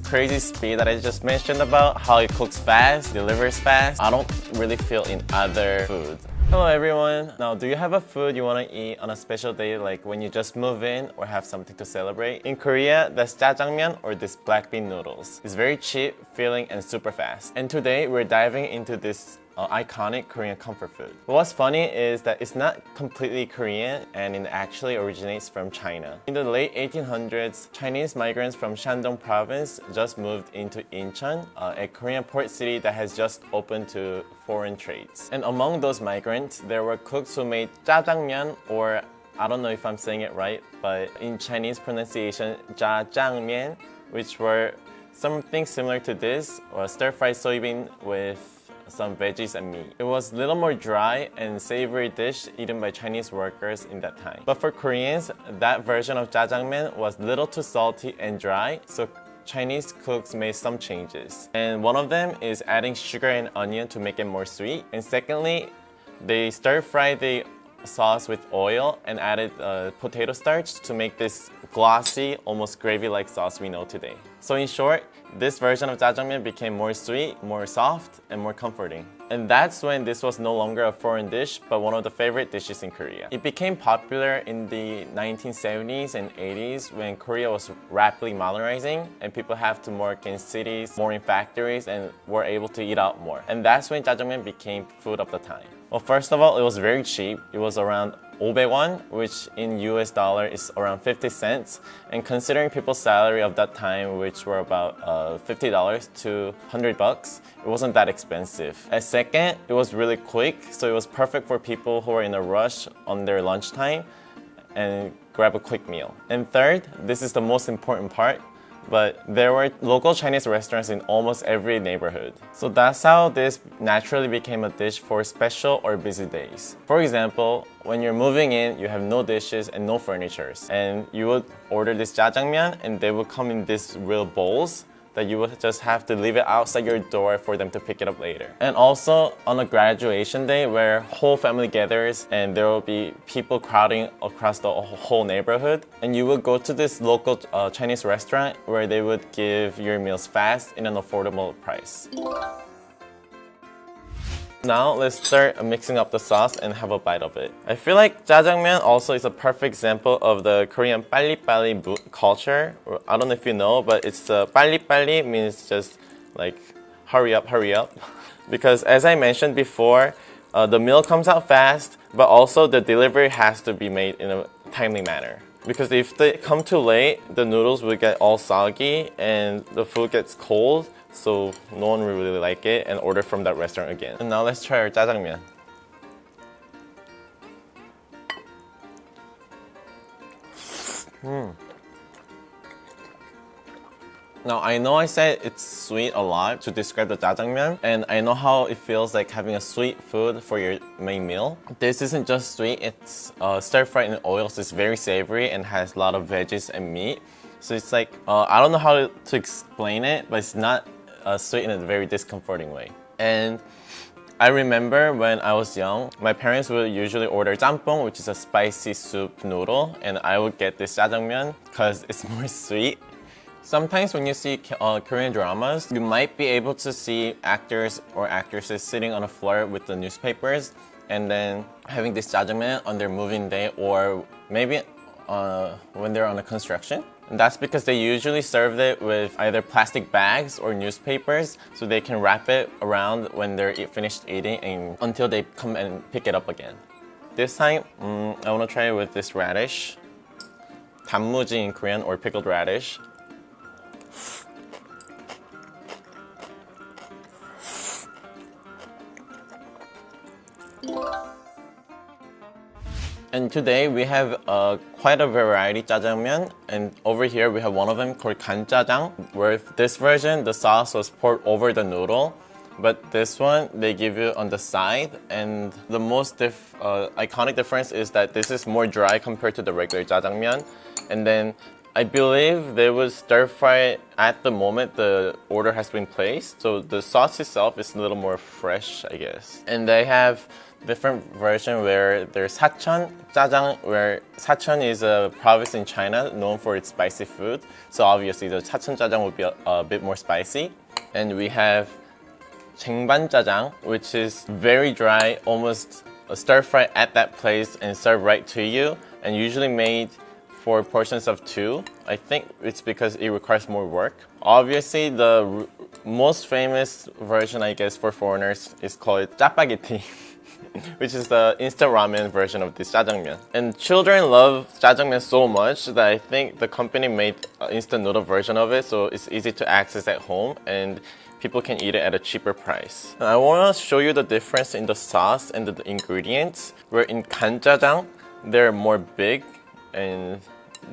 crazy speed that I just mentioned about, how it cooks fast, delivers fast, I don't really feel in other foods. Hello everyone! Now, do you have a food you want to eat on a special day, like when you just move in or have something to celebrate? In Korea, that's jjajangmyeon, or this black bean noodles. It's very cheap, filling, and super fast. And today, we're diving into this iconic Korean comfort food. But what's funny is that it's not completely Korean, and it actually originates from China. In the late 1800s, Chinese migrants from Shandong province just moved into Incheon, a Korean port city that has just opened to foreign trades. And among those migrants, there were cooks who made jjajangmyeon, or I don't know if I'm saying it right, but in Chinese pronunciation, jjajangmyeon, which were something similar to this, or stir-fried soybean with some veggies and meat. It was a little more dry and savory dish eaten by Chinese workers in that time. But for Koreans, that version of jjajangmyeon was a little too salty and dry, so Chinese cooks made some changes. And one of them is adding sugar and onion to make it more sweet. And secondly, they stir-fried the sauce with oil and added potato starch to make this glossy, almost gravy-like sauce we know today. So in short, this version of jjajangmyeon became more sweet, more soft, and more comforting. And that's when this was no longer a foreign dish, but one of the favorite dishes in Korea. It became popular in the 1970s and 80s when Korea was rapidly modernizing and people have to work in cities, more in factories, and were able to eat out more. And that's when jjajangmyeon became food of the time. Well, first of all, it was very cheap. It was around 500 won, which in US dollar is around 50 cents. And considering people's salary of that time, which were about $50 to $100, it wasn't that expensive. And second, it was really quick, so it was perfect for people who are in a rush on their lunchtime and grab a quick meal. And third, this is the most important part, but there were local Chinese restaurants in almost every neighborhood. So that's how this naturally became a dish for special or busy days. For example, when you're moving in, you have no dishes and no furniture, and you would order this jjajangmyeon and they would come in these real bowls that you would just have to leave it outside your door for them to pick it up later. And also on a graduation day where whole family gathers and there will be people crowding across the whole neighborhood, and you would go to this local Chinese restaurant where they would give your meals fast in an affordable price. Now let's start mixing up the sauce and have a bite of it. I feel like jjajangmyeon also is a perfect example of the Korean pali-pali culture. I don't know if you know, but it's pali-pali means just like hurry up, hurry up. Because as I mentioned before, the meal comes out fast, but also the delivery has to be made in a timely manner. Because if they come too late, the noodles will get all soggy and the food gets cold, so no one will really like it and order from that restaurant again. And now let's try our jjajangmyeon. Now I know I said it's sweet a lot to describe the jjajangmyeon, and I know how it feels like having a sweet food for your main meal. This isn't just sweet, it's stir-fried in oil, so it's very savory and has a lot of veggies and meat. So it's like, I don't know how to explain it, but it's not sweet in a very discomforting way. And I remember when I was young, my parents would usually order jjampong, which is a spicy soup noodle, and I would get this jjajangmyeon because it's more sweet. Sometimes when you see Korean dramas, you might be able to see actors or actresses sitting on the floor with the newspapers and then having this jjajangmyeon on their moving day, or maybe when they're on a construction. And that's because they usually serve it with either plastic bags or newspapers, so they can wrap it around when they're finished eating and until they come and pick it up again. This time, I want to try it with this radish. 단무지 in Korean, or pickled radish. And today we have quite a variety jjajangmyeon, and over here we have one of them called 간짜장, where this version the sauce was poured over the noodle, but this one they give you on the side, and the most iconic difference is that this is more dry compared to the regular jjajangmyeon. And then I believe they would stir fry it at the moment the order has been placed, so the sauce itself is a little more fresh, I guess. And they have different version where there's Sachon jjajang, where Sachon is a province in China known for its spicy food. So obviously the Sachon jjajang would be a bit more spicy. And we have jjajangmyeon jjajang, which is very dry, almost a stir fry at that place and served right to you, and usually made for portions of 2. I think it's because it requires more work. Obviously, the most famous version, I guess, for foreigners is called 짜파게티, which is the instant ramen version of this jjajangmyeon. And children love jjajangmyeon so much that I think the company made an instant noodle version of it, so it's easy to access at home and people can eat it at a cheaper price. Now, I want to show you the difference in the sauce and the ingredients. Where in 간짜장, they're more big, and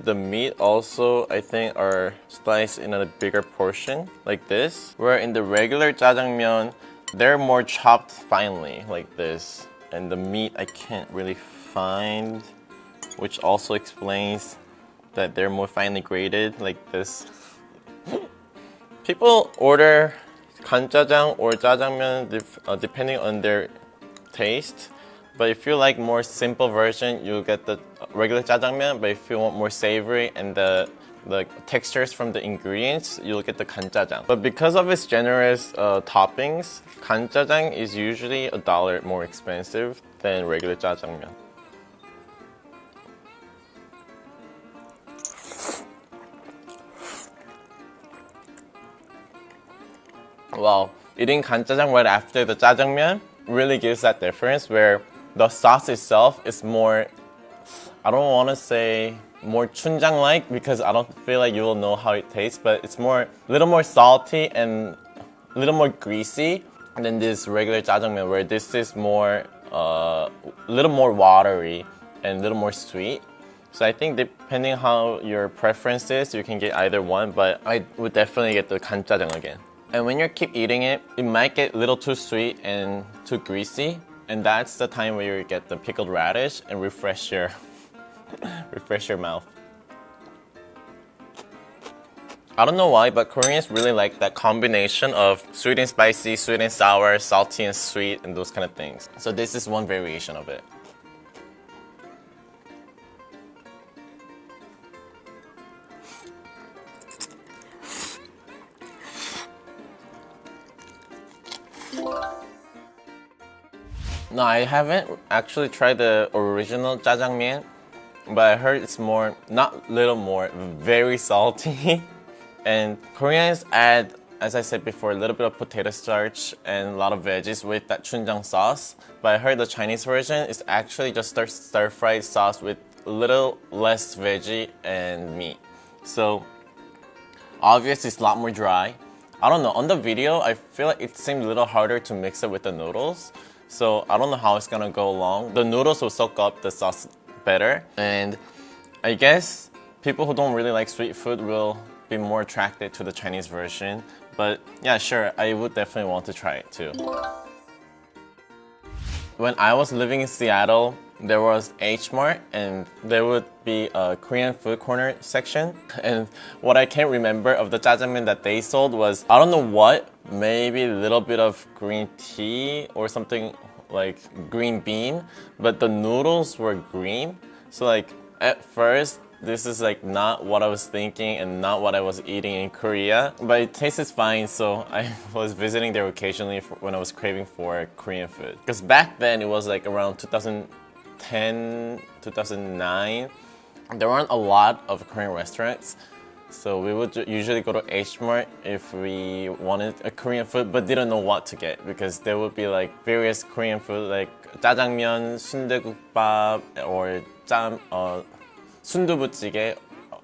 the meat also, I think, are sliced in a bigger portion, like this. Where in the regular jjajangmyeon, they're more chopped finely, like this. And the meat I can't really find, which also explains that they're more finely grated, like this. People order 간짜장 or jjajangmyeon depending on their taste. But if you like more simple version, you'll get the regular jjajangmyeon. But if you want more savory and the textures from the ingredients, you'll get the 간짜장. But because of its generous toppings, 간짜장 is usually $1 more expensive than regular jjajangmyeon. Wow, eating 간짜장 right after the jjajangmyeon really gives that difference where the sauce itself is more, I don't want to say more 춘장-like because I don't feel like you will know how it tastes, but it's more, a little more salty and a little more greasy than this regular jjajangmyeon, where this is more, a little more watery and a little more sweet. So I think depending how your preference is, you can get either one, but I would definitely get the 간짜장 again. And when you keep eating it, it might get a little too sweet and too greasy. And that's the time where you get the pickled radish and refresh your mouth. I don't know why, but Koreans really like that combination of sweet and spicy, sweet and sour, salty and sweet, and those kind of things. So this is one variation of it. No, I haven't actually tried the original jjajangmyeon, but I heard it's more, not little more, very salty. And Koreans add, as I said before, a little bit of potato starch and a lot of veggies with that chunjang sauce. But I heard the Chinese version is actually just stir-fried sauce with a little less veggie and meat. So obviously it's a lot more dry. I don't know, on the video, I feel like it seemed a little harder to mix it with the noodles. So I don't know how it's gonna go along. The noodles will soak up the sauce better. And I guess people who don't really like sweet food will be more attracted to the Chinese version. But yeah, sure, I would definitely want to try it too. When I was living in Seattle, there was H Mart and there would be a Korean food corner section. And what I can't remember of the jjajangmyeon that they sold was, I don't know what, maybe a little bit of green tea or something like green bean, but the noodles were green. So like at first, this is like not what I was thinking and not what I was eating in Korea, but it tastes fine, so I was visiting there occasionally when I was craving for Korean food. Because back then it was like around 2010, 2009, there weren't a lot of Korean restaurants. So we would usually go to H Mart if we wanted a Korean food but didn't know what to get, because there would be like various Korean food like jjajangmyeon, 순대국밥, or 순두부찌개,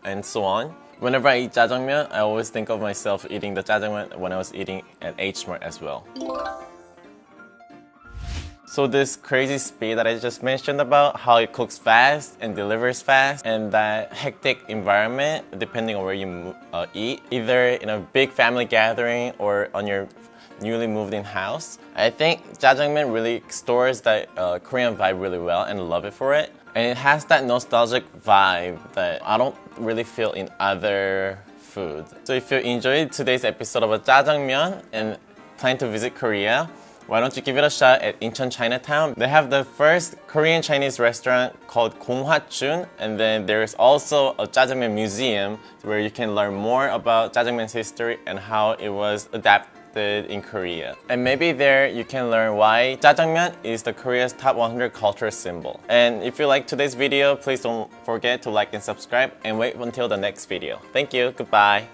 and so on. Whenever I eat jjajangmyeon, I always think of myself eating the jjajangmyeon when I was eating at H Mart as well. So this crazy speed that I just mentioned about, how it cooks fast and delivers fast, and that hectic environment depending on where you eat, either in a big family gathering or on your newly moved in house. I think jjajangmyeon really stores that Korean vibe really well, and love it for it. And it has that nostalgic vibe that I don't really feel in other food. So if you enjoyed today's episode of jjajangmyeon and plan to visit Korea, why don't you give it a shot at Incheon Chinatown? They have the first Korean Chinese restaurant called Konghwachun, and then there's also a jjajangmyeon museum where you can learn more about jjajangmyeon's history and how it was adapted in Korea. And maybe there you can learn why jjajangmyeon is the Korea's top 100 cultural symbol. And if you like today's video, please don't forget to like and subscribe and wait until the next video. Thank you. Goodbye.